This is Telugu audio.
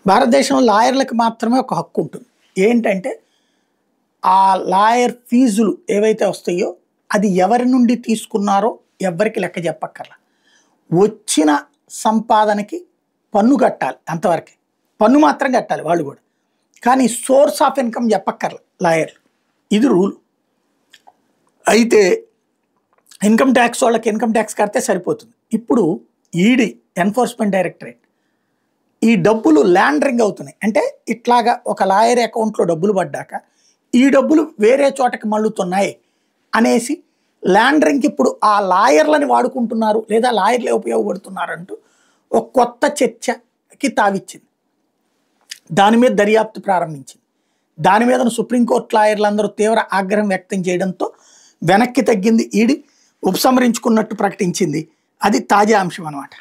భారతదేశంలో లాయర్లకు మాత్రమే ఒక హక్కు ఉంటుంది. ఏంటంటే ఆ లాయర్ ఫీజులు ఏవైతే వస్తాయో అది ఎవరి నుండి తీసుకున్నారో ఎవ్వరికి లెక్క చెప్పక్కర్లా. వచ్చిన సంపాదనకి పన్ను కట్టాలి, అంతవరకే. పన్ను మాత్రం కట్టాలి వాళ్ళు కూడా. కానీ సోర్స్ ఆఫ్ ఇన్కమ్ చెప్పక్కర్లా లాయర్లు. ఇది రూల్. అయితే ఇన్కమ్ ట్యాక్స్ వాళ్ళకి ఇన్కమ్ ట్యాక్స్ కడితే సరిపోతుంది. ఇప్పుడు ఈడీ, ఎన్ఫోర్స్మెంట్ డైరెక్టరేట్, ఈ డబ్బులు ల్యాండరింగ్ అవుతున్నాయి. అంటే ఇట్లాగా ఒక లాయర్ అకౌంట్లో డబ్బులు పడ్డాక ఈ డబ్బులు వేరే చోటకి మళ్ళుతున్నాయి అనేసి ల్యాండరింగ్కి ఇప్పుడు ఆ లాయర్లని వాడుకుంటున్నారు లేదా లాయర్లే ఉపయోగపడుతున్నారు అంటూ ఒక కొత్త చర్చకి తావిచ్చింది. దాని మీద దర్యాప్తు ప్రారంభించింది. దాని మీద సుప్రీంకోర్టు లాయర్లందరూ తీవ్ర ఆగ్రహం వ్యక్తం చేయడంతో వెనక్కి తగ్గింది ఈడీ, ఉపసంహరించుకున్నట్టు ప్రకటించింది. అది తాజా అంశం అన్నమాట.